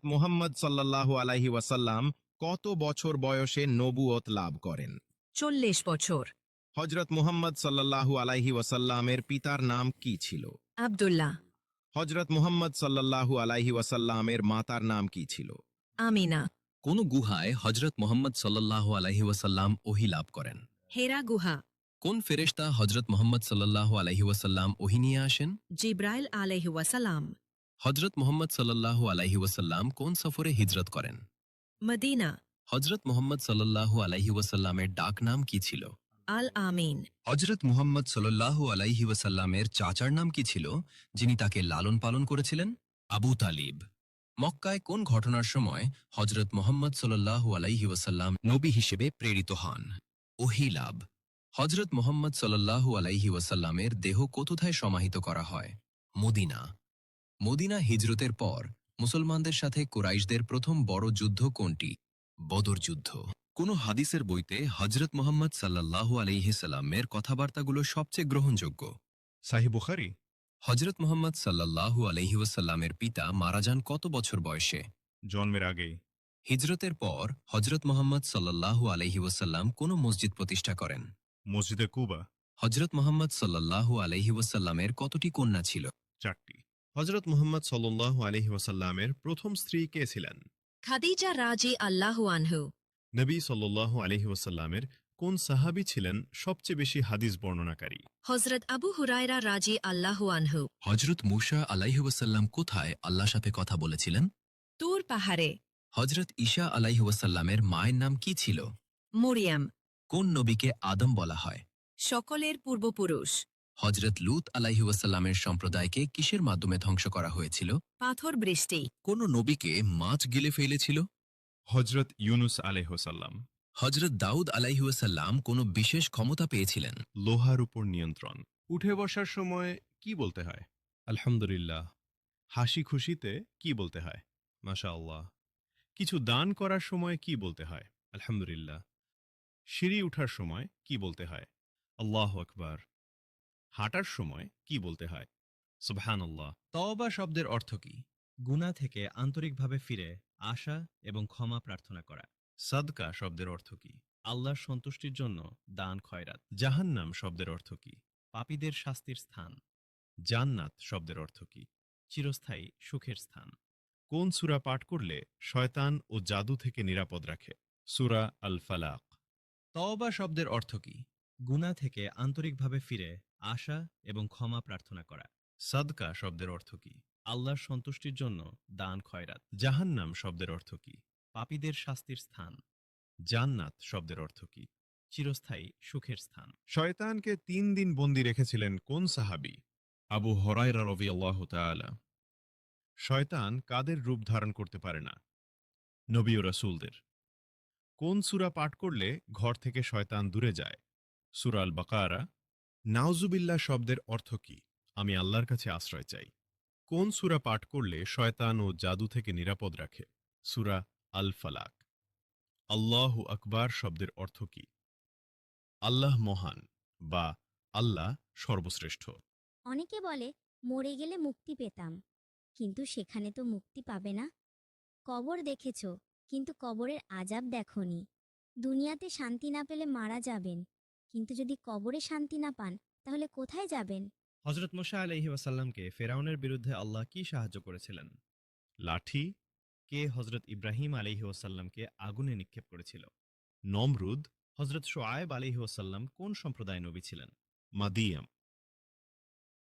হজরত মুহাম্মদ সাল্লাল্লাহু আলাইহি ওয়াসাল্লাম কত বছর বয়সে নবুয়ত লাভ করেন? 40 বছর। হজরত মুহাম্মদ সাল্লাল্লাহু আলাইহি ওয়াসাল্লামের পিতার নাম কি ছিল? আব্দুল্লাহ। হজরত মুহাম্মদ সাল্লাল্লাহু আলাইহি ওয়াসাল্লামের মাতার নাম কি ছিল? আমিনা। কোন গুহায় হজরত মোহাম্মদ সাল্লাল্লাহু আলাইহি ওয়াসাল্লাম ওহী লাভ করেন? হেরা গুহা। কোন ফেরেশতা হজরত মোহাম্মদ সাল্লাল্লাহু আলাইহি ওয়াসাল্লাম ওহী নিয়ে আসেন? জিব্রাইল আলাইহি ওয়াসালাম। হজরত মোহাম্মদ সাল্লাল্লাহু আলাইহি ওয়াসাল্লাম কোন সফরে হিজরত করেন? মদিনা। হজরত মোহাম্মদ সাল্লাল্লাহু আলাইহি ওয়াসাল্লামের ডাক নাম কি ছিল? আল আমিন। হজরত মুহাম্মদ সাল্লাল্লাহু আলাইহি ওয়াসাল্লামের চাচার নাম কি ছিল, যিনি তাকে লালন পালন করেছিলেন? আবু তালিব। মক্কায় কোন ঘটনার সময় হজরত মুহাম্মদ সাল্লাল্লাহু আলাইহি ওয়াসাল্লাম নবী হিসেবে প্রেরিত হন? ওহী লাভ। হজরত মুহাম্মদ সাল্লাল্লাহু আলাইহি ওয়াসাল্লামের দেহ কোথায় সমাহিত করা হয়? মদিনা। মদিনা হিজরতের পর মুসলমানদের সাথে কুরাইশদের প্রথম বড় যুদ্ধ কোনটি? বদর যুদ্ধ। কোন হাদিসের বইতে হজরত মুহাম্মদ সাল্লাল্লাহু আলাইহি সাল্লামের কথাবার্তাগুলো সবচেয়ে গ্রহণযোগ্য? সাহিহ বুখারী। হজরত মুহাম্মদ সাল্লাল্লাহু আলাইহি ওয়াসাল্লামের পিতা মারা যান কত বছর বয়সে? জন্মের আগেই। হিজরতের পর হজরত মুহাম্মদ সাল্লাল্লাহু আলাইহি ওয়াসাল্লাম কোন মসজিদ প্রতিষ্ঠা করেন? মসজিদে কুবা। হজরত মুহাম্মদ সাল্লাল্লাহু আলাইহি ওয়াসাল্লামের কতটি কন্যা ছিল? 4টি। হজরত মুহাম্মদ সাল্লাল্লাহু আলাইহি ওয়াসাল্লামের প্রথম স্ত্রী কে ছিলেন? খাদিজা রাজি আল্লাহু আনহু। নবী সাল্লাল্লাহু আলাইহি ওয়াসাল্লামের কোন সাহাবী ছিলেন সবচেয়ে বেশি হাদিস বর্ণনাকারী? হজরত আবু হুরায়রা রাজি আল্লাহু আনহু। হজরত মুসা আলাইহি ওয়াসাল্লাম কোথায় আল্লাহর সাথে কথা বলেছিলেন? তুর পাহাড়ে। হজরত ঈসা আলাইহি ওয়াসাল্লামের মায়ের নাম কি ছিল? মরিয়াম। কোন নবীকে আদম বলা হয়? সকলের পূর্বপুরুষ। হজরত লূত আলাইহি ওয়াসাল্লামের সম্প্রদায়কে কিসের মাধ্যমে ধ্বংস করা হয়েছিল? পাথর বৃষ্টি। কোন নবীকে মাছ গিলে ফেলেছিল? হজরত ইউনুস আলাইহিসসালাম। হজরত দাউদ আলাইহি ওয়াসাল্লাম কোন বিশেষ ক্ষমতা পেয়েছিলেন? লোহার উপর নিয়ন্ত্রণ। উঠে বসার সময় কি বলতে হয়? আলহামদুলিল্লাহ। হাসি খুশিতে কি বলতে হয়? মাশাআল্লাহ। কিছু দান করার সময় কি বলতে হয়? আলহামদুলিল্লাহ। সিঁড়ি উঠার সময় কি বলতে হয়? আল্লাহু আকবার। হাঁটার সময় কি বলতে হয়? সুবহানাল্লাহ। তওবা শব্দের অর্থ কি? গুনাহ থেকে আন্তরিকভাবে ফিরে আসা এবং ক্ষমা প্রার্থনা করা। সাদকা শব্দের অর্থ কি? আল্লাহর সন্তুষ্টির জন্য দান খয়রাত। জাহান্নাম শব্দের অর্থ কি? পাপীদের শাস্তির স্থান। জান্নাত শব্দের অর্থ কি? চিরস্থায়ী সুখের স্থান। কোন সূরা পাঠ করলে শয়তান ও জাদু থেকে নিরাপদ রাখে? সূরা আল ফালাক। তওবা শব্দের অর্থ কি? গুনাহ থেকে আন্তরিকভাবে ফিরে আসা এবং ক্ষমা প্রার্থনা করা। সাদকা শব্দের অর্থ কি? আল্লাহর সন্তুষ্টির জন্য দান খয়রাত। জাহান্নাম শব্দের অর্থ কি? পাপীদের শাস্তির স্থান। জান্নাত শব্দের অর্থ কি? চিরস্থায়ী সুখের স্থান। শয়তানকে 3 দিন বন্দী রেখেছিলেন কোন সাহাবী? আবু হুরায়রা রাদিয়াল্লাহু তাআলা। শয়তান কাদের রূপ ধারণ করতে পারে না? নবী ও রাসূলদের। কোন সূরা পাঠ করলে ঘর থেকে শয়তান দূরে যায়? সূরা আল বাকারা। নাউজুবিল্লাহ শব্দের অর্থ কি? আমি আল্লাহর কাছে আশ্রয় চাই। কোন সূরা পাঠ করলে শয়তান ও জাদু থেকে নিরাপদ রাখে? সূরা আল ফালাক। আল্লাহু আকবার শব্দের অর্থ কি? আল্লাহ মহান বা আল্লাহ সর্বশ্রেষ্ঠ। অনেকে বলে মরে গেলে মুক্তি পেতাম, কিন্তু সেখানে তো মুক্তি পাবে না। কবর দেখেছ, কিন্তু কবরের আযাব দেখনি। দুনিয়াতে শান্তি না পেলে মারা যাবেন, কিন্তু যদি কবরে শান্তি না পান তাহলে কোথায় যাবেন? হজরত মুসা আলাইহি ওয়াসাল্লামকে ফেরাউনের বিরুদ্ধে আল্লাহ কি সাহায্য করেছিলেন? লাঠি। কে হজরত ইব্রাহিম আলাইহি ওয়াসাল্লামকে আগুনে নিক্ষেপ করেছিল? নমরুদ। হজরত শোয়েব আলাইহি ওয়াসাল্লাম কোন সম্প্রদায় নবী ছিলেন? মাদিয়াম।